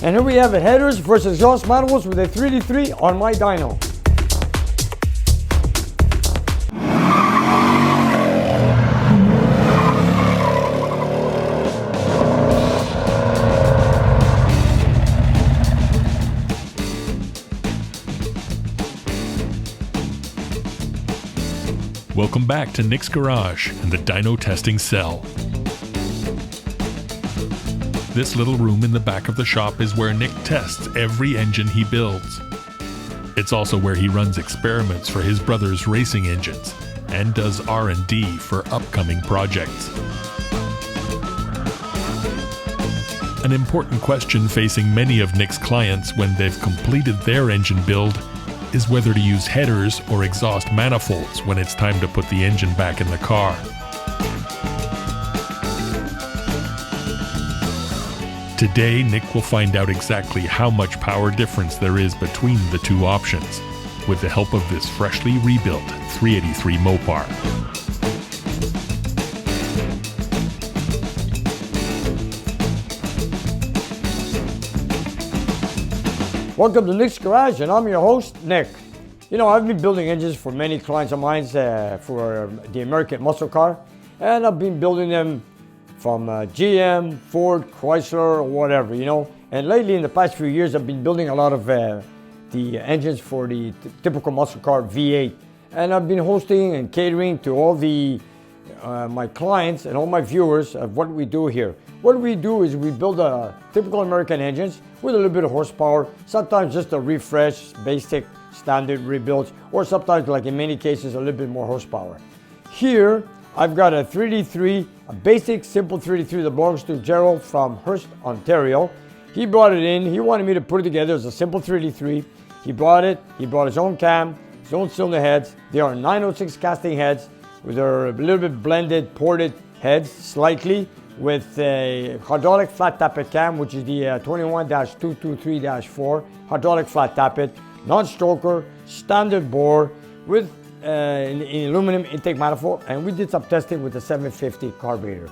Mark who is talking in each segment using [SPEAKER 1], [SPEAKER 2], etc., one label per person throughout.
[SPEAKER 1] And here we have it, headers versus exhaust manifolds with a 3D3 on my dyno.
[SPEAKER 2] Welcome back to Nick's Garage and the dyno testing cell. This little room in the back of the shop is where Nick tests every engine he builds. It's also where he runs experiments for his brother's racing engines and does R&D for upcoming projects. An important question facing many of Nick's clients when they've completed their engine build is whether to use headers or exhaust manifolds when it's time to put the engine back in the car. Today, Nick will find out exactly how much power difference there is between the two options, with the help of this freshly rebuilt 383 MOPAR.
[SPEAKER 1] Welcome to Nick's Garage, and I'm your host, Nick. You know, I've been building engines for many clients of mine for the American muscle car, and I've been building them from GM, Ford, Chrysler, or whatever, you know. And lately, in the past few years, I've been building a lot of the engines for the typical muscle car V8. And I've been hosting and catering to all the my clients and all my viewers of what we do here. What we do is we build typical American engines with a little bit of horsepower, sometimes just a refresh, basic, standard rebuilds, or sometimes, like in many cases, a little bit more horsepower. Here, I've got a 3D3, a basic, simple 3D3 that belongs to Gerald from Hearst, Ontario. He brought it in. He wanted me to put it together as a simple 3D3. He brought it. He brought his own cam, his own cylinder heads. They are 906 casting heads with their a little bit blended, ported heads slightly with a hydraulic flat tappet cam, which is the 21-223-4 hydraulic flat tappet, non-stroker, standard bore with an aluminum intake manifold, and we did some testing with the 750 carburetor.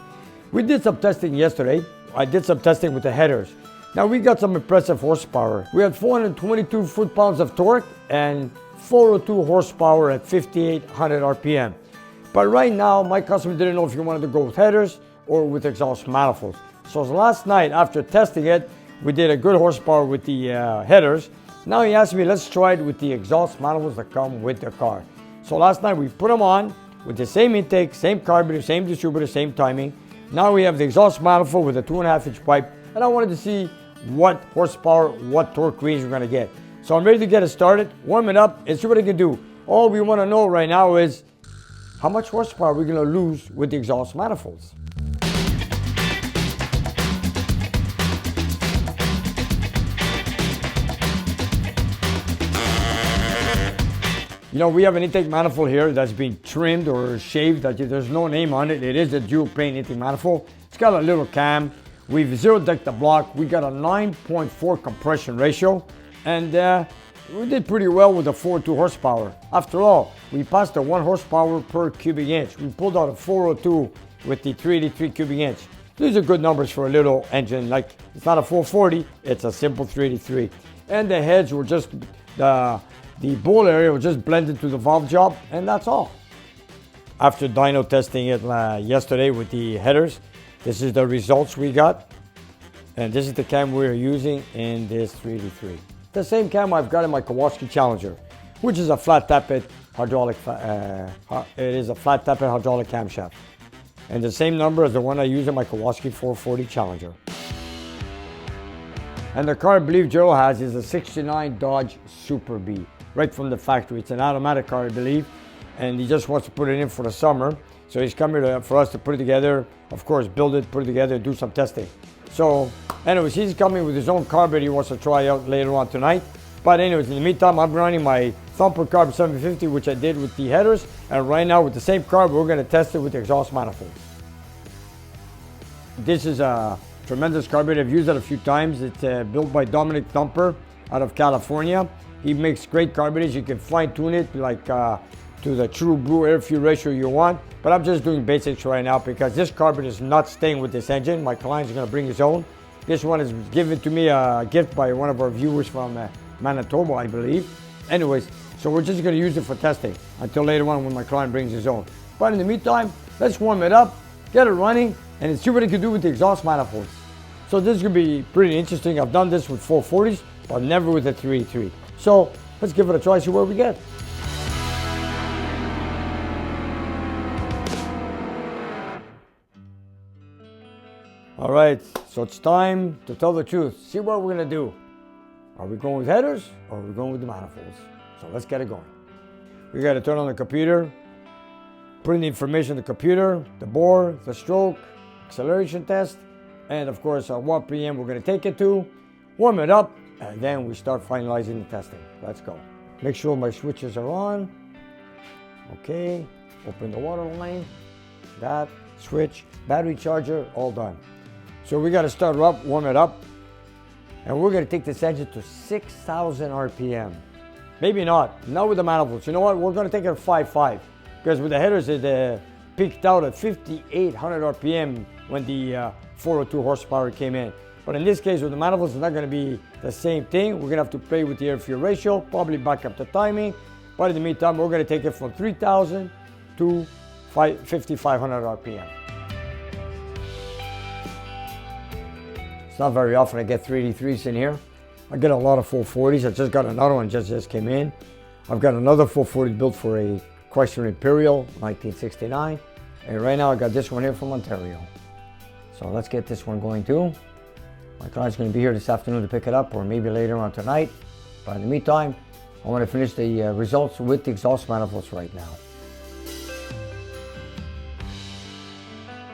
[SPEAKER 1] We did some testing yesterday. I did some testing with the headers. Now we got some impressive horsepower. We had 422 foot-pounds of torque and 402 horsepower at 5,800 RPM. But right now, my customer didn't know if he wanted to go with headers or with exhaust manifolds. So last night, after testing it, we did a good horsepower with the headers. Now he asked me, let's try it with the exhaust manifolds that come with the car. So last night we put them on with the same intake, same carburetor, same distributor, same timing. Now we have the exhaust manifold with a 2.5-inch pipe, and I wanted to see what horsepower, what torque range we're going to get. So I'm ready to get it started, warm it up, and see what I can do. All we want to know right now is how much horsepower we're going to lose with the exhaust manifolds. You know, we have an intake manifold here that's been trimmed or shaved. There's no name on it. It is a dual plane intake manifold. It's got a little cam. We've zero decked the block. We got a 9.4 compression ratio, and we did pretty well with the 402 horsepower. After all, we passed the 1 horsepower per cubic inch. We pulled out a 402 with the 383 cubic inch. These are good numbers for a little engine. Like, it's not a 440, it's a simple 383. And the heads were just the bowl area was just blended to the valve job, and that's all. After dyno testing it yesterday with the headers, this is the results we got. And this is the cam we're using in this 3D3. The same cam I've got in my Kawasaki Challenger, which is a flat tappet hydraulic, hydraulic camshaft. And the same number as the one I use in my Kawasaki 440 Challenger. And the car I believe Joe has is a 69 Dodge Super B. Right from the factory. It's an automatic car, I believe, and he just wants to put it in for the summer. So he's come here for us to put it together, of course, build it, put it together, do some testing. So anyways, he's coming with his own carburetor he wants to try out later on tonight. But anyways, in the meantime, I'm running my Thumper Carb 750, which I did with the headers, and right now with the same carb, we're going to test it with the exhaust manifold. This is a tremendous carburetor. I've used it a few times. It's built by Dominic Thumper out of California. He makes great carburetors. You can fine tune it like to the true brew air fuel ratio you want. But I'm just doing basics right now because this carburetor is not staying with this engine. My client's going to bring his own. This one is given to me a gift by one of our viewers from Manitoba, I believe. Anyways, so we're just going to use it for testing until later on when my client brings his own. But in the meantime, let's warm it up, get it running, and see what it can do with the exhaust manifolds. So this is going to be pretty interesting. I've done this with 440s, but never with a 383. So let's give it a try, see where we get. All right, so it's time to tell the truth. See what we're gonna do. Are we going with headers or are we going with the manifolds? So let's get it going. We gotta turn on the computer, put in the information on the computer, the bore, the stroke, acceleration test, and of course what RPM we're gonna take it to, warm it up, and then we start finalizing the testing. Let's go. Make sure my switches are on. Okay, open the water line, that, switch, battery charger, all done. So we got to start up, warm it up, and we're going to take this engine to 6,000 RPM. Maybe not with the manifolds. You know what? We're going to take it at 5.5 because with the headers it peaked out at 5,800 RPM when the 402 horsepower came in. But in this case with the manifolds, it's not going to be the same thing. We're going to have to play with the air fuel ratio, probably back up the timing. But in the meantime, we're going to take it from 3,000 to 5,500 RPM. It's not very often I get 383s in here. I get a lot of 440s. I just got another one just came in. I've got another 440 built for a Chrysler Imperial 1969. And right now I got this one here from Ontario. So let's get this one going too. My client's going to be here this afternoon to pick it up or maybe later on tonight. But in the meantime, I want to finish the results with the exhaust manifolds right now.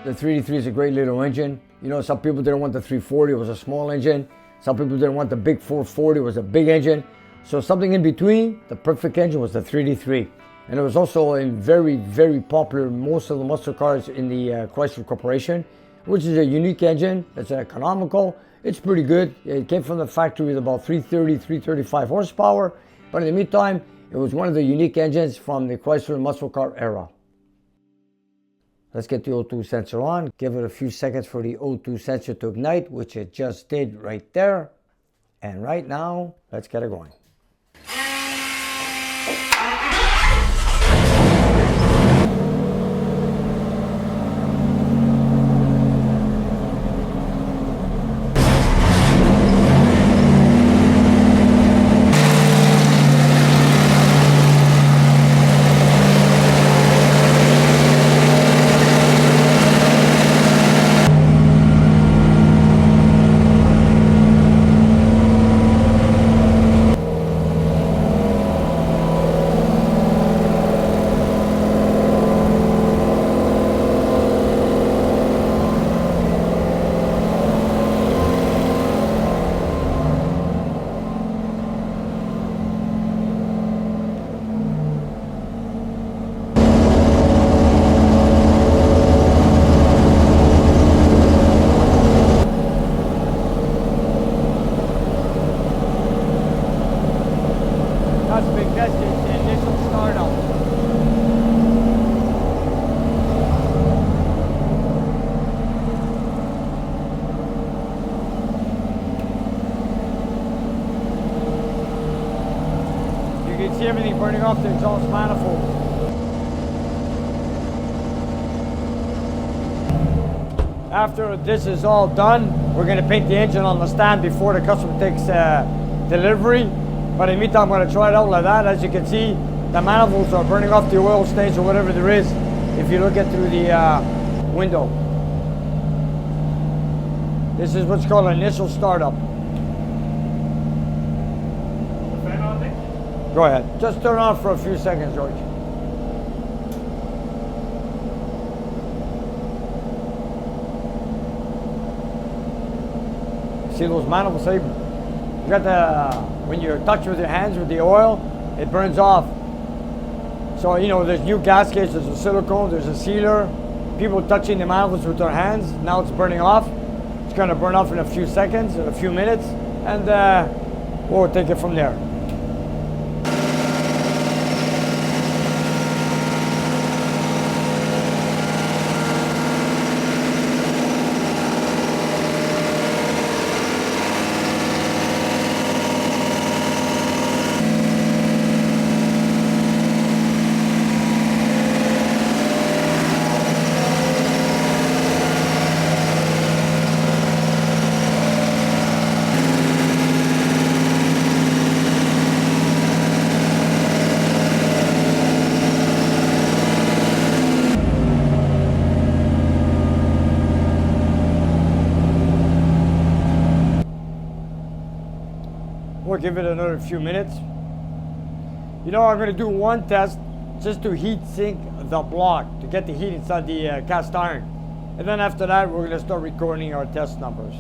[SPEAKER 1] The 383 is a great little engine. You know, some people didn't want the 340, it was a small engine. Some people didn't want the big 440, it was a big engine. So something in between, the perfect engine was the 383. And it was also a very, very popular, most of the muscle cars in the Chrysler Corporation, which is a unique engine. It's economical, it's pretty good. It came from the factory with about 330, 335 horsepower. But in the meantime, it was one of the unique engines from the Chrysler muscle car era. Let's get the O2 sensor on. Give it a few seconds for the O2 sensor to ignite, which it just did right there. And right now, let's get it going. You can see everything burning off the exhaust manifold. After this is all done, we're going to paint the engine on the stand before the customer takes delivery. But in the meantime, I'm going to try it out like that. As you can see, the manifolds are burning off the oil stains or whatever there is if you look at through the window. This is what's called an initial startup. Go ahead. Just turn on for a few seconds, George. See those manifolds? You got the, when you touch with your hands with the oil, it burns off. So, you know, there's new gaskets, there's a silicone, there's a sealer. People touching the manifolds with their hands, now it's burning off. It's going to burn off in a few seconds, in a few minutes, and we'll take it from there. We'll give it another few minutes. You know, I'm gonna do one test just to heat sink the block, to get the heat inside the cast iron. And then after that, we're gonna start recording our test numbers.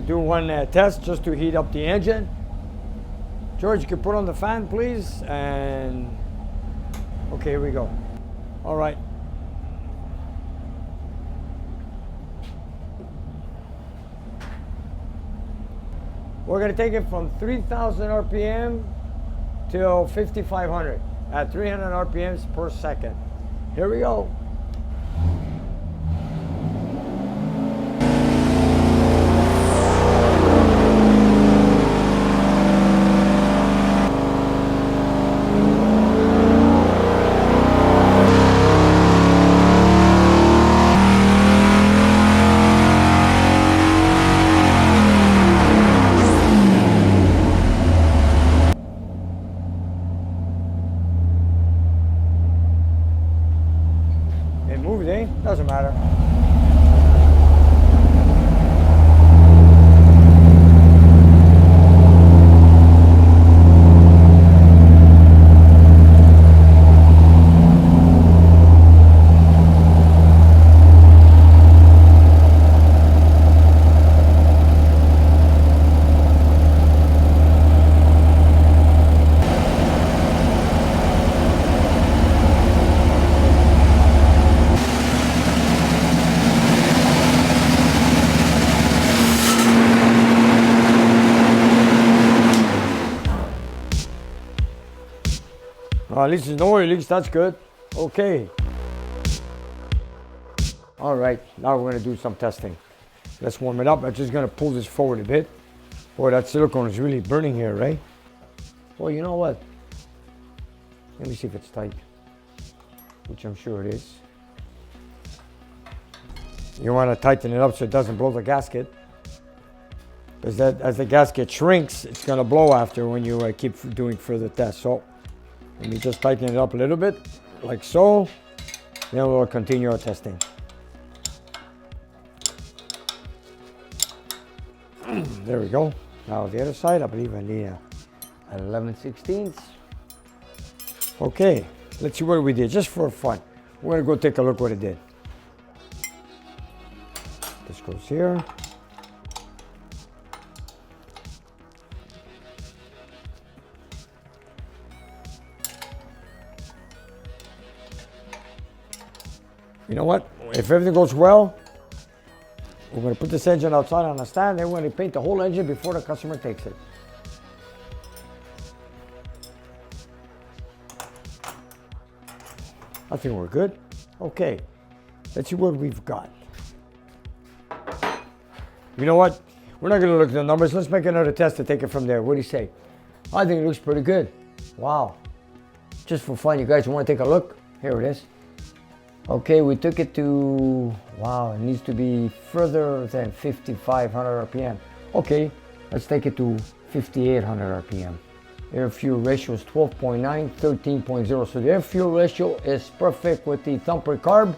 [SPEAKER 1] Do one test just to heat up the engine. George, you can put on the fan, please. And okay, here we go. All right. We're going to take it from 3,000 RPM till 5,500 at 300 RPMs per second. Here we go. Doesn't matter. At least there's no oil leaks, that's good. Okay. All right, now we're gonna do some testing. Let's warm it up. I'm just gonna pull this forward a bit. Boy, that silicone is really burning here, right? Well, you know what? Let me see if it's tight, which I'm sure it is. You wanna tighten it up so it doesn't blow the gasket. Because that, as the gasket shrinks, it's gonna blow after when you keep doing further tests. So, let me just tighten it up a little bit, like so. Then we'll continue our testing. There we go. Now the other side, I believe I need a 11/16. Okay, let's see what we did, just for fun. We're gonna go take a look what it did. This goes here. You know what? If everything goes well, we're going to put this engine outside on a stand, then we're going to paint the whole engine before the customer takes it. I think we're good. Okay, let's see what we've got. You know what? We're not going to look at the numbers. Let's make another test to take it from there. What do you say? I think it looks pretty good. Wow. Just for fun, you guys want to take a look? Here it is. Okay, we took it to, wow, it needs to be further than 5,500 RPM. Okay, let's take it to 5,800 RPM. Air fuel ratio is 12.9, 13.0. So the air fuel ratio is perfect with the thumper carb.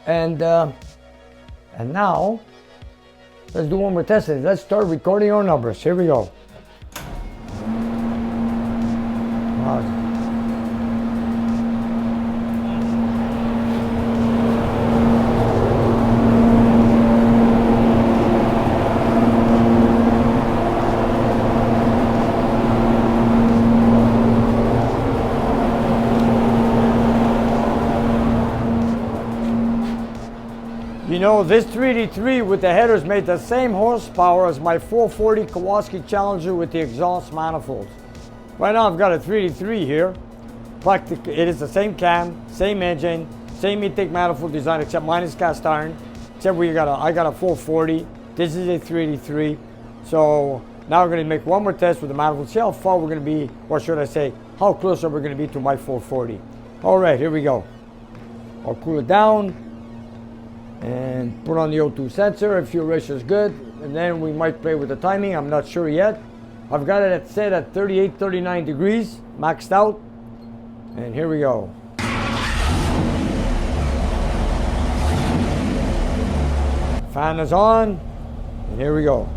[SPEAKER 1] And now, let's do one more test. Let's start recording our numbers. Here we go. Wow. You know, this 383 with the headers made the same horsepower as my 440 Kawasaki Challenger with the exhaust manifolds. Right now I've got a 383 here. It is the same cam, same engine, same intake manifold design, except mine is cast iron. Except I got a 440. This is a 383. So now we're going to make one more test with the manifold. See how far we're going to be, or should I say, how close are we going to be to my 440. All right, here we go. I'll cool it down and put on the O2 sensor if fuel ratio is good, and then we might play with the timing. I'm not sure yet. I've got it set at 38, 39 degrees, maxed out, and here we go. Fan is on, and here we go.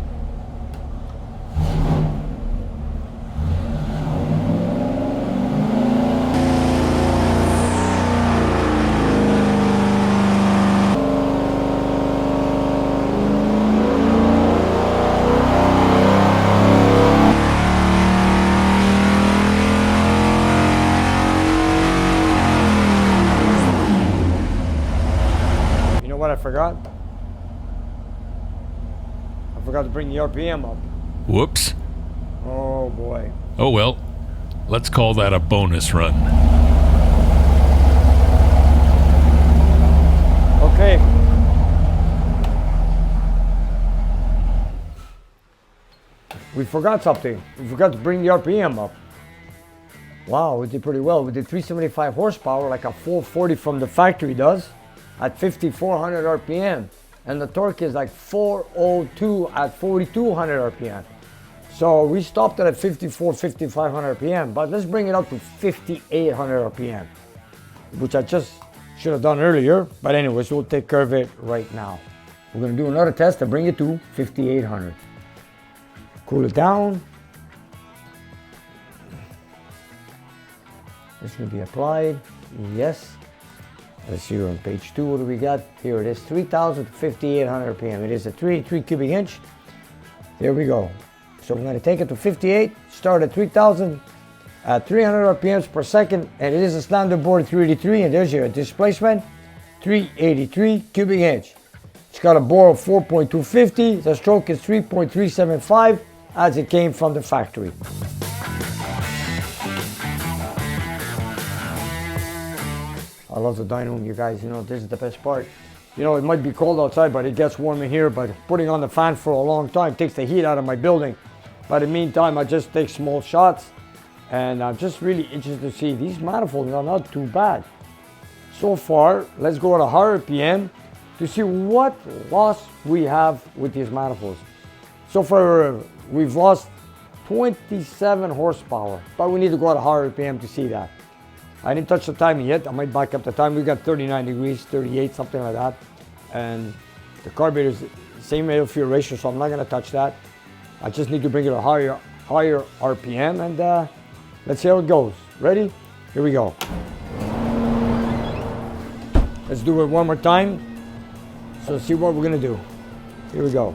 [SPEAKER 1] What I forgot? I forgot to bring the RPM up.
[SPEAKER 2] Whoops.
[SPEAKER 1] Oh boy.
[SPEAKER 2] Oh well, let's call that a bonus run.
[SPEAKER 1] Okay. We forgot something. We forgot to bring the RPM up. Wow, we did pretty well. We did 375 horsepower like a 440 from the factory does, at 5,400 RPM, and the torque is like 402 at 4,200 RPM. So we stopped it at 5,500 RPM, but let's bring it up to 5,800 RPM, which I just should have done earlier, but anyways, we'll take care of it right now. We're gonna do another test to bring it to 5,800. Cool it down. This will be applied, yes. Let's see on page 2, what do we got? Here it is, 3,000 to 5,800 RPM. It is a 3 cubic inch. There we go. So we're going to take it to 58, start at 3,000 at 300 RPMs per second, and it is a standard board 383, and there's your displacement, 383 cubic inch. It's got a bore of 4.250, the stroke is 3.375 as it came from the factory. I love the dyno, you guys, you know, this is the best part. You know, it might be cold outside, but it gets warm in here, but putting on the fan for a long time takes the heat out of my building. But in the meantime, I just take small shots, and I'm just really interested to see these manifolds are not too bad. So far, let's go at a higher RPM to see what loss we have with these manifolds. So far, we've lost 27 horsepower, but we need to go at a higher RPM to see that. I didn't touch the timing yet. I might back up the time. We got 39 degrees, 38, something like that. And the carburetor is the same air fuel ratio, so I'm not gonna touch that. I just need to bring it a higher RPM, and let's see how it goes. Ready? Here we go. Let's do it one more time. So see what we're gonna do. Here we go.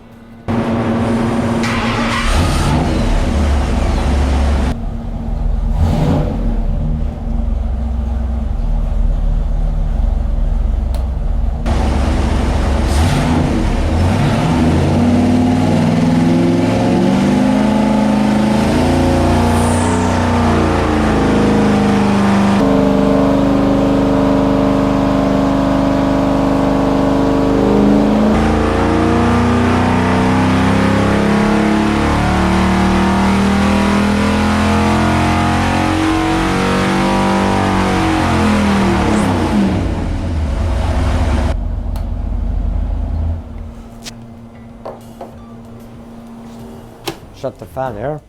[SPEAKER 1] Shut the fan there.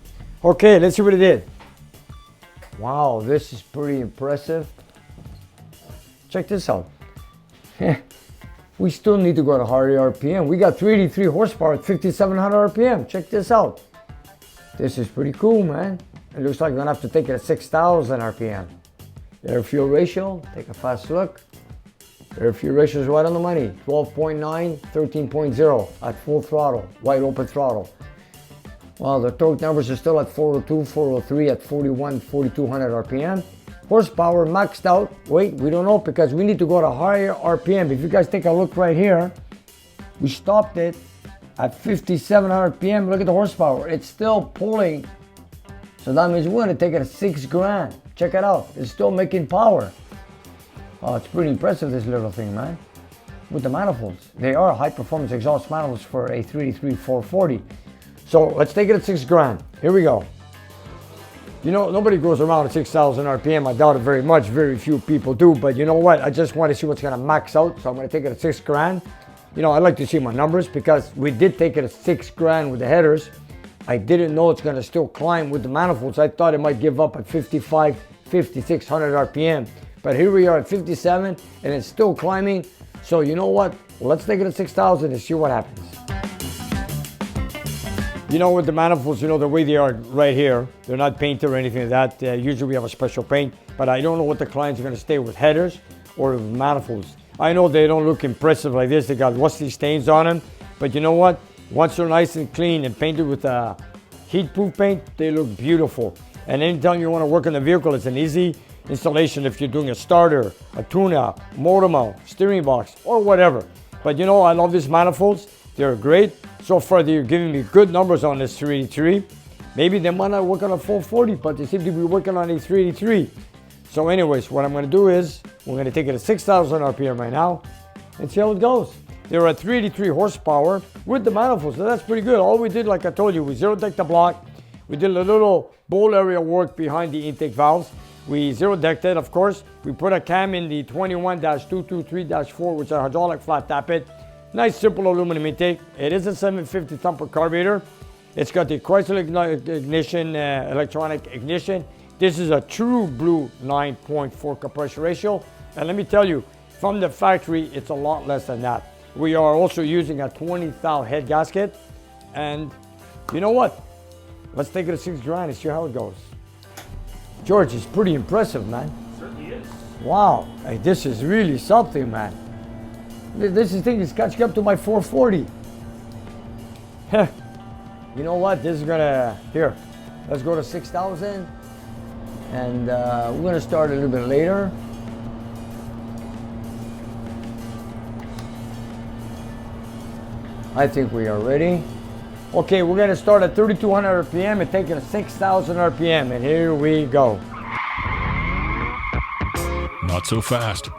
[SPEAKER 1] Okay, let's see what it did. Wow, this is pretty impressive. Check this out. We still need to go to higher RPM. We got 383 horsepower at 5,700 RPM. Check this out. This is pretty cool, man. It looks like I'm gonna have to take it at 6,000 RPM. Air fuel ratio, take a fast look. Air fuel ratio is right on the money. 12.9, 13.0 at full throttle, wide open throttle. Well, the torque numbers are still at 402, 403 at 41, 4,200 RPM. Horsepower maxed out. Wait, we don't know because we need to go to higher RPM. If you guys take a look right here, we stopped it at 5,700 RPM. Look at the horsepower. It's still pulling. So that means we're gonna take it at 6 grand. Check it out. It's still making power. Oh, it's pretty impressive, this little thing, man. With the manifolds. They are high performance exhaust manifolds for a 383 440. So let's take it at 6 grand. Here we go. You know, nobody goes around at 6,000 RPM. I doubt it very much. Very few people do. But you know what? I just want to see what's going to max out. So I'm going to take it at 6 grand. You know, I like to see my numbers because we did take it at 6 grand with the headers. I didn't know it's going to still climb with the manifolds. I thought it might give up at 55, 5,600 RPM. But here we are at 57 and it's still climbing. So you know what? Let's take it at 6,000 and see what happens. You know, with the manifolds, you know, the way they are right here, they're not painted or anything like that. Usually we have a special paint, but I don't know what the clients are going to stay with headers or with manifolds. I know they don't look impressive like this. They got rusty stains on them, but you know what? Once they're nice and clean and painted with a heat-proof paint, they look beautiful. And anytime you want to work on the vehicle, it's an easy installation if you're doing a starter, a tune-up, motor mount, steering box, or whatever. But you know, I love these manifolds. They're great. So far, they're giving me good numbers on this 383. Maybe they might not work on a 440, but they seem to be working on a 383. So anyways, what I'm going to do is, we're going to take it at 6,000 RPM right now and see how it goes. They're at 383 horsepower with the manifolds, so that's pretty good. All we did, like I told you, we zero-decked the block. We did a little bowl area work behind the intake valves. We zero-decked it, of course. We put a cam in the 21-223-4, which is a hydraulic flat tappet. Nice simple aluminum intake. It is a 750 thumper carburetor. It's got the Chrysler ignition, electronic ignition. This is a true blue 9.4 compression ratio. And let me tell you, from the factory, it's a lot less than that. We are also using a 20 thou head gasket. And you know what? Let's take it at 6 grand and see how it goes. George, it's pretty impressive, man.
[SPEAKER 3] Certainly is.
[SPEAKER 1] Wow, hey, this is really something, man. This thing is catching up to my 440. You know what? This is gonna, here, let's go to 6,000. And we're gonna start a little bit later. I think we are ready. Okay, we're gonna start at 3,200 RPM and take it to 6,000 RPM. And here we go.
[SPEAKER 2] Not so fast.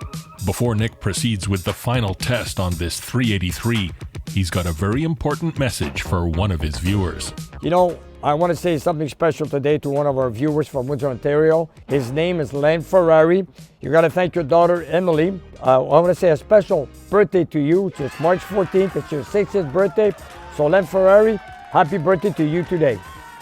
[SPEAKER 2] Before Nick proceeds with the final test on this 383, he's got a very important message for one of his viewers.
[SPEAKER 1] You know, I want to say something special today to one of our viewers from Windsor, Ontario. His name is Len Ferrari. You got to thank your daughter, Emily. I want to say a special birthday to you. It's March 14th. It's your 60th birthday. So Len Ferrari, happy birthday to you today.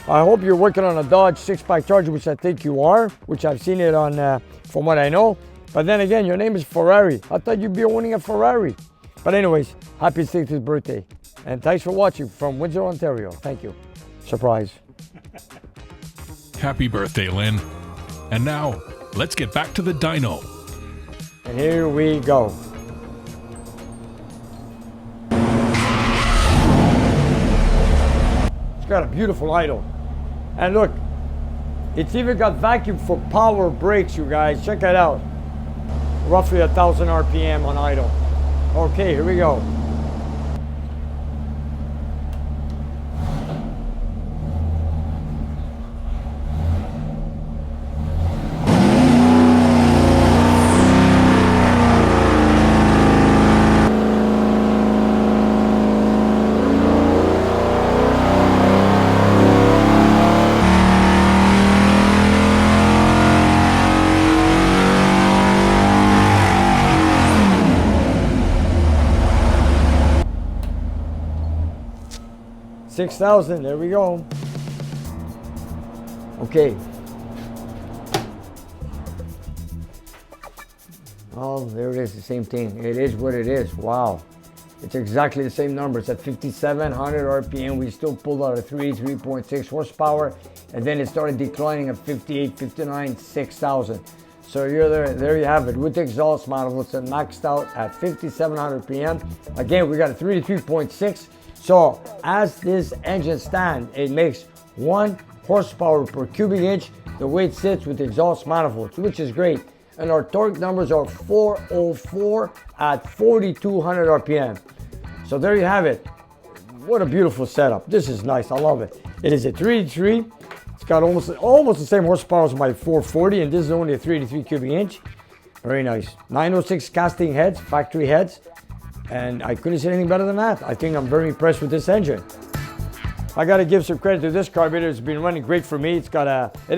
[SPEAKER 1] I hope you're working on a Dodge 6-pack Charger, which I think you are, which I've seen it on, from what I know. But then again, your name is Ferrari. I thought you'd be owning a Ferrari. But anyways, happy 60th birthday. And thanks for watching from Windsor, Ontario. Thank you. Surprise.
[SPEAKER 2] Happy birthday, Lynn. And now, let's get back to the dyno.
[SPEAKER 1] And here we go. It's got a beautiful idle. And look, it's even got vacuum for power brakes, you guys. Check it out. Roughly 1,000 RPM on idle. Okay, here we go. $6,000, there we go. Okay. Oh, there it is, the same thing. It is what it is. Wow. It's exactly the same number. It's at 5,700 RPM. We still pulled out a 3.6 horsepower, and then it started declining at 58, 59, 6,000. So you're there you have it. With the exhaust manifolds and maxed out at 5,700 RPM. Again, we got a 3.6. So as this engine stands, it makes 1 horsepower per cubic inch the way it sits with the exhaust manifolds, which is great. And our torque numbers are 404 at 4,200 RPM. So there you have it. What a beautiful setup. This is nice. I love it. It is a 383. It's got almost the same horsepower as my 440, and this is only a 383 cubic inch. Very nice. 906 casting heads, factory heads. And I couldn't say anything better than that. I think I'm very impressed with this engine. I got to give some credit to this carburetor. It's been running great for me. It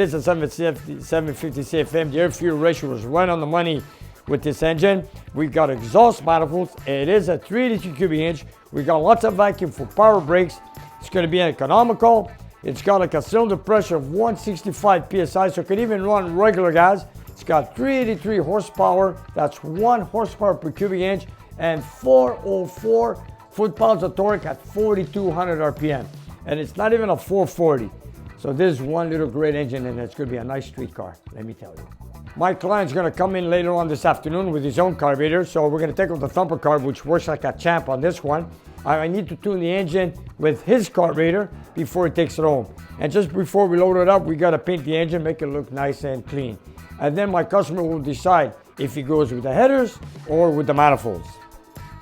[SPEAKER 1] is a 750 CFM. The air fuel ratio was right on the money with this engine. We've got exhaust manifolds. It is a 383 cubic inch. We got lots of vacuum for power brakes. It's going to be economical. It's got like a cylinder pressure of 165 PSI, so it can even run regular gas. It's got 383 horsepower. That's 1 horsepower per cubic inch. And 404 foot-pounds of torque at 4,200 RPM. And it's not even a 440. So this is one little great engine, and it's going to be a nice street car, let me tell you. My client's going to come in later on this afternoon with his own carburetor. So we're going to take out the thumper carb, which works like a champ on this one. I need to tune the engine with his carburetor before he takes it home. And just before we load it up, we got to paint the engine, make it look nice and clean. And then my customer will decide if he goes with the headers or with the manifolds.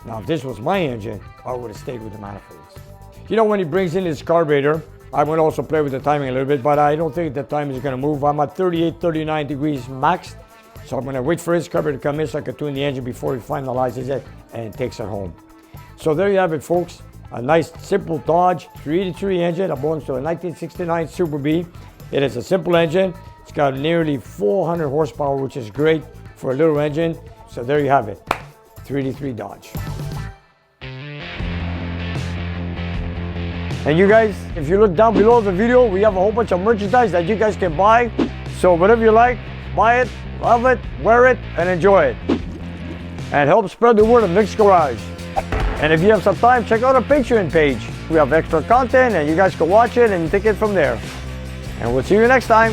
[SPEAKER 1] Now, if this was my engine, I would have stayed with the manifolds. You know, when he brings in his carburetor, I'm going to also play with the timing a little bit, but I don't think the time is going to move. I'm at 38, 39 degrees maxed. So I'm going to wait for his carburetor to come in so I can tune the engine before he finalizes it and takes it home. So there you have it, folks. A nice, simple Dodge 383 engine that belongs to a 1969 Super B. It is a simple engine. It's got nearly 400 horsepower, which is great for a little engine. So there you have it. 383 Dodge. And you guys, if you look down below the video, we have a whole bunch of merchandise that you guys can buy. So whatever you like, buy it, love it, wear it, and enjoy it. And help spread the word of Nick's Garage. And if you have some time, check out our Patreon page. We have extra content and you guys can watch it and take it from there. And we'll see you next time.